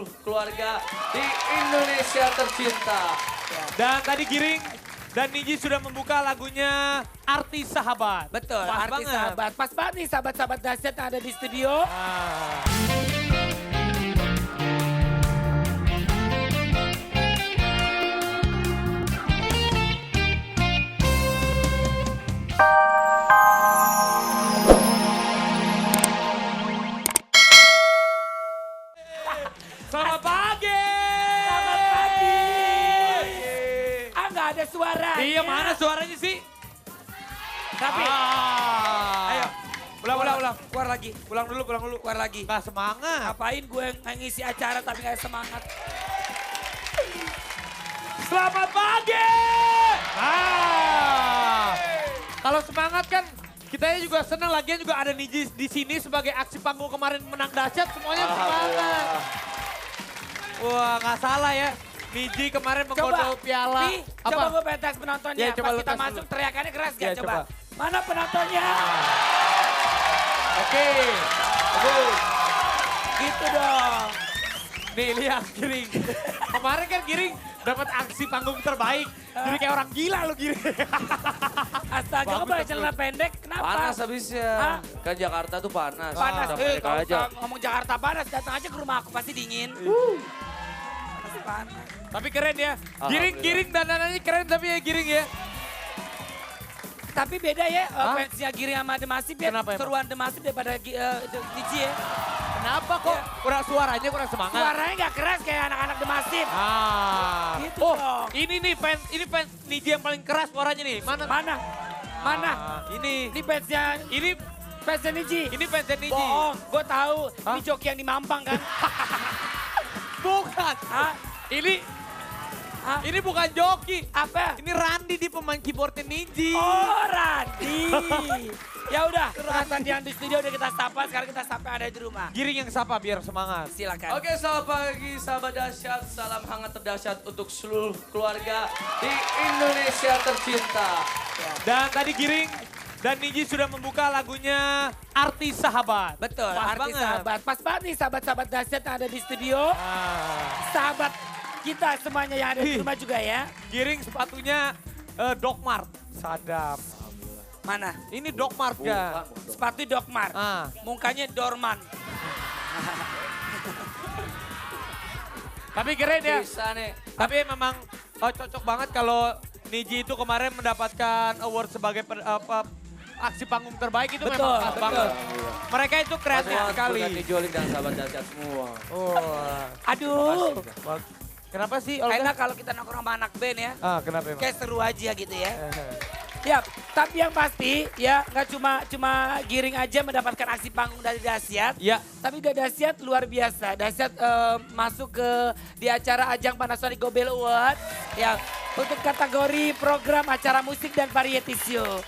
seluruh keluarga di Indonesia tercinta. Dan tadi Giring dan Niji sudah membuka lagunya Arti Sahabat. Betul, Pas arti banget. sahabat. Pas banget nih sahabat-sahabat dahsyat yang ada di studio. Selamat pagi. Selamat pagi. Ah, nggak ada suara. Iya, mana suaranya sih? Tapi, Ayo. Ulang. keluar lagi. Ulang dulu. Keluar lagi. Gak semangat. Ngapain gue ngisi acara tapi nggak semangat. Selamat pagi. Kalau semangat kan kita juga senang, lagian juga ada Niji di sini sebagai aksi panggung kemarin menang dahsyat, semuanya semangat. Wah, nggak salah ya. Niji kemarin menggodol piala. Nih, coba gue pengen tes penontonnya. Ya, coba Pas lu kita tes masuk dulu. teriakannya keras gak? Ya, Coba. coba. Mana penontonnya? Oke. Bagus. Gitu dong. Nih lihat Giring. Kemarin kan Giring dapat aksi panggung terbaik. Jadi kayak orang gila lu Giring. Astaga, Bagus, kok pakai bagus. celana pendek? Kenapa? Panas habisnya. Hah? Kan Jakarta tuh panas. Panas. Kita Eh, balik kalau aja. ngomong Jakarta panas, datang aja ke rumah aku pasti dingin. Panas. Tapi keren ya. Giring dandanannya keren tapi ya Giring ya. Tapi beda ya, Hah? fansnya Giring sama Demasif ya. Kenapa emang? Seruan Demasif daripada Niji ya. Kenapa kok kurang suaranya kurang semangat? Suaranya gak keras kayak anak-anak Demasif. Gitu Oh, dong. ini fans Niji yang paling keras suaranya nih. Mana? Mana? Mana? Ini Ini fansnya Niji. ini fansnya Niji. Bohong, gue tahu. Hah? Ini joki yang di Mampang kan? Bukan. Hah? Hah? Ini bukan joki. Apa? Ini Randi di pemain keyboardnya Niji. Oh, Randi. Ya udah, penonton yang di studio udah kita sapa, sekarang kita sapa ada di rumah. Giring yang sapa biar semangat. Silakan. Oke, selamat pagi sahabat dahsyat. Salam hangat terdahsyat untuk seluruh keluarga di Indonesia tercinta. Dan tadi Giring dan Niji sudah membuka lagunya Arti Sahabat. Betul, Pas arti banget. sahabat. Pas banget nih sahabat-sahabat dahsyat yang ada di studio. Sahabat kita semuanya yang ada di rumah juga ya. Giring sepatunya Doc Mart. Sadap. Mana? Ini Doc Mart kan? Sepatu Doc Mart. Mukanya Dorman. Tapi keren ya. Bisa nih. Tapi memang cocok banget kalau Niji itu kemarin mendapatkan award sebagai aksi panggung terbaik itu Betul, memang pas betul. banget. Mereka itu kreatif sekali. Bukan dijualin dan sahabat dahsyat semua. Oh, Aduh, kenapa sih Olga? enak kalau kita nongkrong sama anak band ya. Kenapa emang? Kayak seru aja gitu ya. Ya, tapi yang pasti ya nggak cuma Giring aja mendapatkan aksi panggung dari dahsyat. Ya, Tapi udah dahsyat luar biasa. Dahsyat masuk ke di acara ajang Panasonic Gobel Award ya untuk kategori program acara musik dan variety show.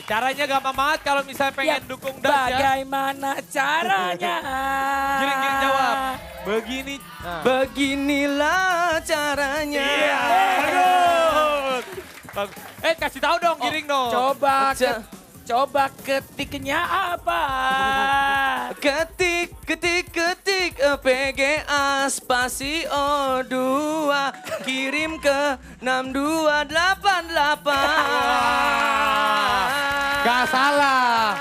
caranya gampang banget kalau misalnya pengen dukung dahsyat. Bagaimana caranya? Giring jawab. Begini. Beginilah caranya. Iya. Aduh. Kasih tahu dong Giring dong. Coba ketiknya apa? Ketik PGA spasi O2 kirim ke 6288. Gak salah.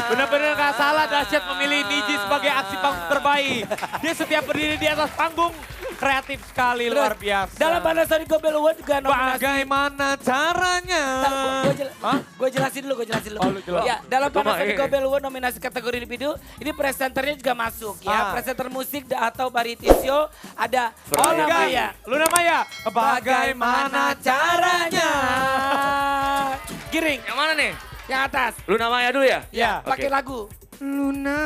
Bener-bener gak salah dahsyat memilih Niji sebagai aksi panggung terbaik. Dia setiap berdiri di atas panggung kreatif sekali, luar biasa. Dalam Panasonic Gobel Award juga nominasi. Bagaimana caranya? Gue jelasin dulu. Oh, lu jelasin. Ya, dalam Panasonic Gobel Award nominasi kategori individu, ini presenternya juga masuk ya. Presenter musik atau variety show ada Olga. Luna Maya. Bagaimana caranya? Giring, Yang mana nih? yang atas. Luna Maya dulu ya? Ya. Pakai lagu. Luna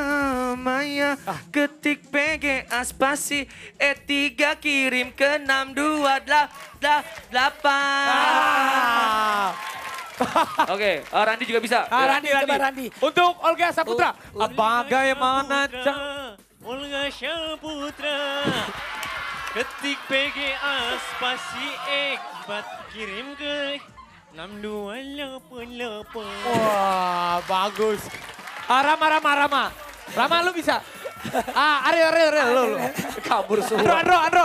Maya ketik PGA spasi E3 kirim ke 6288. Oke, Randi juga bisa. Randi. Coba Randi. Untuk Olga Saputra. Bagaimana Olga Saputra ketik PGA spasi Ekbat kirim ke 6288. Wah, bagus. Rama. Rama lu bisa? Ariel, lu. Kabur semua. Andro, lu.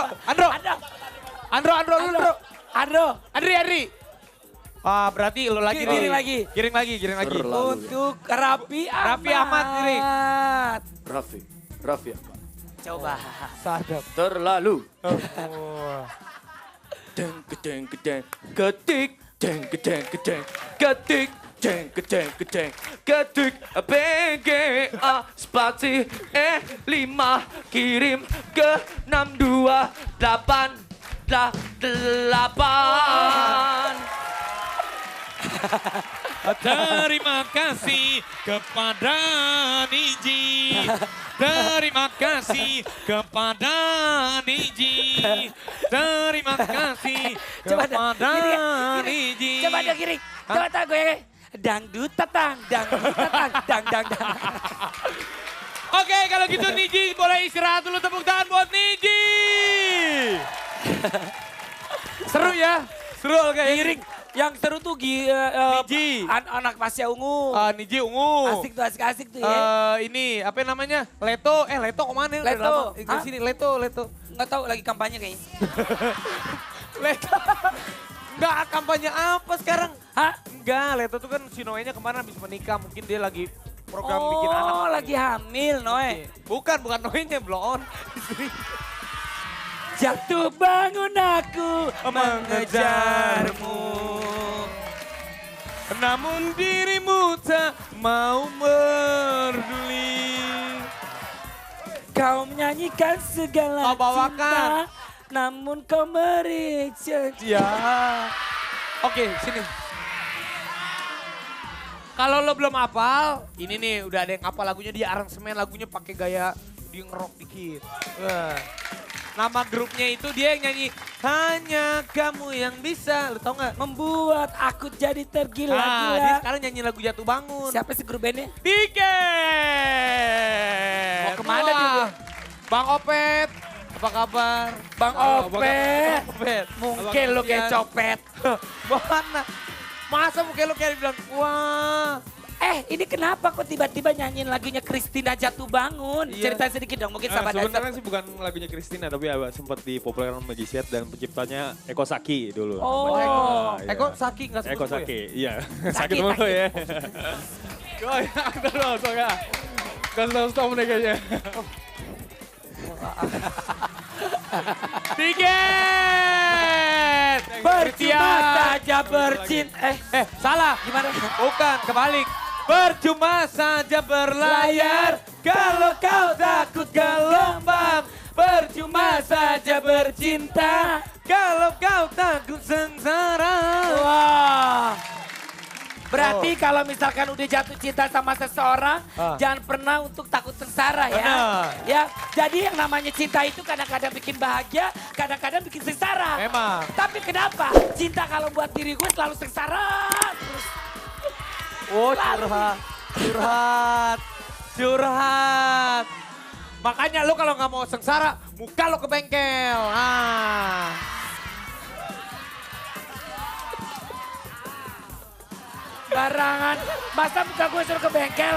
Andro. Andri. Berarti lu lagi nih. Giring lagi. Giring lagi. Terlalu. Untuk Raffi Ahmad, giring. Raffi apa? Coba. Sadap. Terlalu. Oh. Ketik, ketik, BGA spasi 5 kirim ke 62888. Terima kasih kepada Niji. Terima kasih kepada Niji. Terima kasih kepada Niji. Coba ada giring. Coba tak gue. Dangdut tatang. Dang. Oke, kalau gitu Niji boleh istirahat dulu, tepuk tangan buat Niji. Seru ya? Seru Olga ya? Giring. Yang seru tuh Niji. Anak Pasya Ungu. Niji ungu. Asik tuh ya. Ini apa namanya? Leto. Leto kemana? Leto. Di sini Leto. Nggak tahu lagi kampanye kayaknya. Leto. Enggak, kampanye apa sekarang? Hah? Enggak, Leto tuh kan si Noe-nya kemarin habis menikah. Mungkin dia lagi program bikin anak. Oh, lagi hamil Noe. Bukan Noe-nya, blow on. Jatuh bangun aku mengejarmu. Namun dirimu tak mau peduli. Kau menyanyikan segala Kau bawakan. cinta, namun kau beri janji. Ya. Oke, sini. Kalau lo belum hafal, ini nih udah ada yang hafal lagunya, dia aransemen lagunya pakai gaya dia ngerok dikit. Wah. Nama grupnya itu dia yang nyanyi Hanya Kamu Yang Bisa, lo tau gak? Membuat aku jadi Dia tergila-gila. sekarang nyanyi lagu Jatuh Bangun. Siapa sih grup bandnya? Tiket! Mau kemana dia, Bu? Bang Opet, apa kabar? Bang Opet. Opet. Mungkin lo kayak copet. Mana? Masa mungkin lo kayak bilang, wah. Ini kenapa kok tiba-tiba nyanyiin lagunya Christina Jatuh Bangun? Iya. Cerita sedikit dong, mungkin sahabat Sebenarnya sih bukan lagunya Christina, tapi sempat dipopulerkan sama Magiciat dan penciptanya Eko Saki dulu. Oh. namanya. Eko Saki nggak sebut Eko gue ya? Saki, iya. Saki, Sakit mulu Saki. ya. Oh ya, terus ya. Kasih stop nih kayaknya. Tiket! Percuma saja bercinta. Salah. Gimana? Bukan, kebalik. Percuma saja berlayar kalau kau takut gelombang. Percuma saja bercinta kalau kau takut sengsara. Wah. Berarti kalau misalkan udah jatuh cinta sama seseorang, jangan pernah untuk takut sengsara ya. Benar. Ya, jadi yang namanya cinta itu kadang-kadang bikin bahagia, kadang-kadang bikin sengsara. Memang. Tapi kenapa? Cinta kalau buat diri gue selalu sengsara terus. Oh, curhat. Makanya lu kalau nggak mau sengsara, muka lu ke bengkel. Barangan, masa muka gue suruh ke bengkel?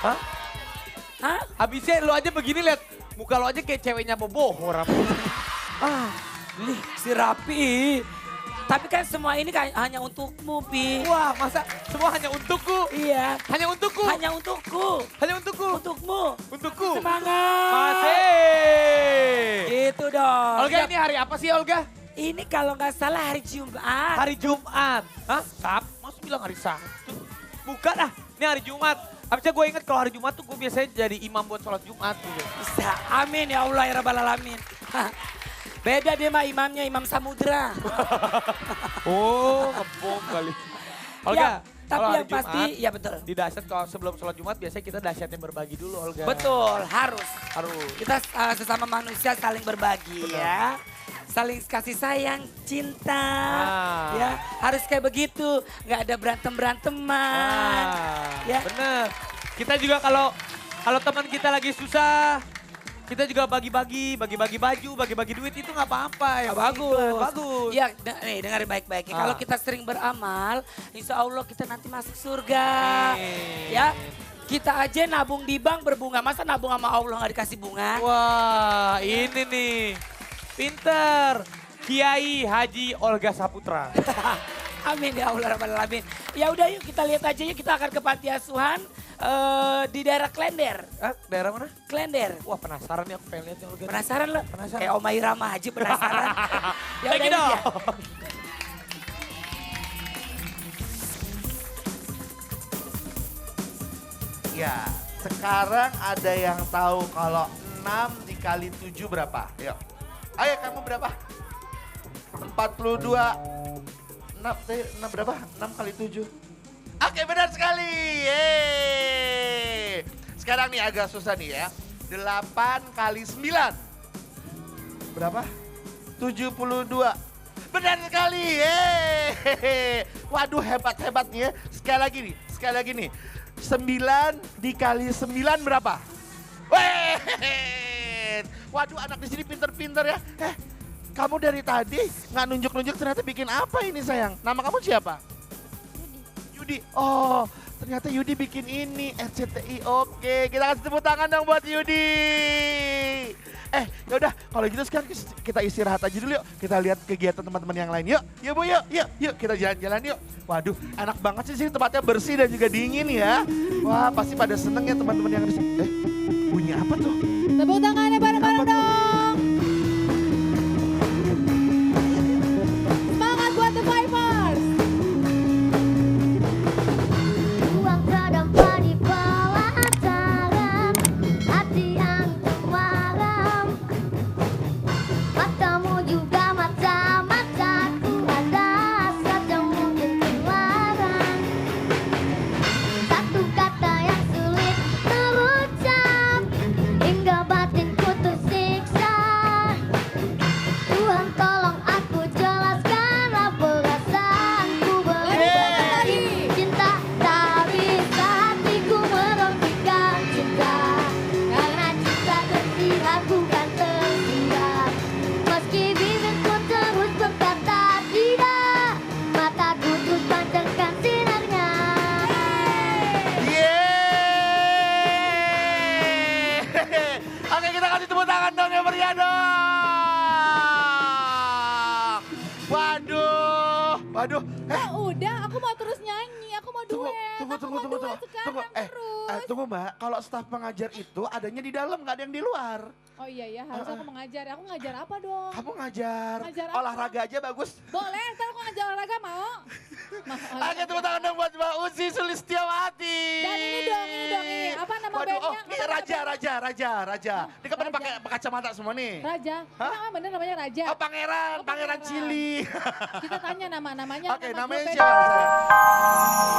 Hah? Hah? Habisnya lu aja begini lihat, muka lu aja kayak ceweknya Boboho. Si Rapi. Tapi kan semua ini kan hanya untukmu, Pi. Wah, masa semua hanya untukku? Iya. Hanya untukku? Hanya untukku. Hanya untukku? Untukmu. Untukku? Semangat. Masih. Gitu dong. Olga, ini hari apa sih Olga? Ini kalau nggak salah hari Jumat. Hari Jumat. Hah? Mas bilang hari Sabtu. Bukan ini hari Jumat. Habisnya gue inget kalau hari Jumat tuh gue biasanya jadi imam buat sholat Jumat. Gitu. Bisa. Amin ya Allah ya Rabbal Alamin. Beda dia mah imamnya, Imam Samudra. Oh, ngebom kali. Olga, Tapi kalau hari yang pasti, Jumat, ya betul. di dahsyat kalau sebelum sholat Jumat biasanya kita dahsyatnya berbagi dulu Olga. Betul, harus. Harus. Kita sesama manusia saling berbagi ya. Saling kasih sayang, cinta. Ya, harus kayak begitu. Nggak ada berantem-beranteman. Ya. Bener. Kita juga kalau teman kita lagi susah, kita juga bagi-bagi baju, bagi-bagi duit itu nggak apa-apa ya. Bagus. Iya, nih dengarin baik-baik. Kalau kita sering beramal, insya Allah kita nanti masuk surga. Amin. Ya, Kita aja nabung di bank berbunga. Masa nabung sama Allah nggak dikasih bunga? Wah, ini nih. Pinter. Kiai Haji Olga Saputra. Amin ya Allah Rabbal Alamin. Ya udah yuk kita lihat aja yuk, kita akan ke panti asuhan di daerah Klender. Daerah mana? Klender. Wah penasaran nih aku pengen lihat yang Olga. Penasaran lo? Penasaran. Kayak Oma Irama aja penasaran. Ya Lagi udah, dong. ya. Ya, sekarang ada yang tahu kalau 6 dikali 7 berapa? Yuk. Ayo kamu berapa? 42. 6 berapa? 6 kali 7. Oke, benar sekali. Yeay. Sekarang nih agak susah nih ya. 8 kali 9. Berapa? 72. Benar sekali. Yeay. Waduh, hebat-hebat nih ya. Sekali lagi nih. 9 dikali 9 berapa? Weh, waduh anak di sini pinter-pinter ya. Kamu dari tadi nggak nunjuk-nunjuk ternyata bikin apa ini sayang? Nama kamu siapa? Yudi. Oh, ternyata Yudi bikin ini RCTI. Oke, kita kasih tepuk tangan dong buat Yudi. Yaudah kalau gitu sekarang kita istirahat aja dulu yuk. Kita lihat kegiatan teman-teman yang lain. Yuk Bu, yuk kita jalan-jalan yuk. Waduh, enak banget sih sini tempatnya bersih dan juga dingin ya. Wah, pasti pada seneng ya teman-teman yang di sini. Bunyi apa tuh? Tepuk tangannya bareng-bareng dong. Semangat buat The Fivers. Uang terdampar di bawah tangan, hati yang malam. Matamu juga mata-mataku, ada saja mungkin terlarang. Satu kata yang sulit terucap, hingga batinku tersiksa. Tuhan tolong aku jelaskanlah perasaanku berubah. Cinta tak bisa hatiku merempikan cinta, karena cinta tersirat bukan tersirat. Meski bibirku terus berkata tidak, mataku terus pancarkan sinarnya. Yeay! Oke, kita kasih tepuk tangan dong yang meriah dong. Waduh. Oh udah, aku mau terus nyanyi, aku mau duet. Tunggu. Sekarang terus. Tunggu Mbak, kalau staf pengajar itu adanya di dalam, nggak ada yang di luar. Oh iya ya, harus aku mengajar. Aku ngajar apa dong? Kamu ngajar, Ngajar apa? olahraga aja bagus. Boleh, ntar aku ngajar olahraga mau? Oke, tepuk tangan dong buat Mbak Uzi Sulistiawati. Dan ini dong. Apa nama Waduh, bandnya? ini Apa nama Raja. Ini kan pada pakai kacamata semua nih. Raja. Hah? Emang bener namanya Raja? Oh, Pangeran Pangeran. Cili. Kita tanya namanya. Oke, nama namanya grup siapa band. sayang?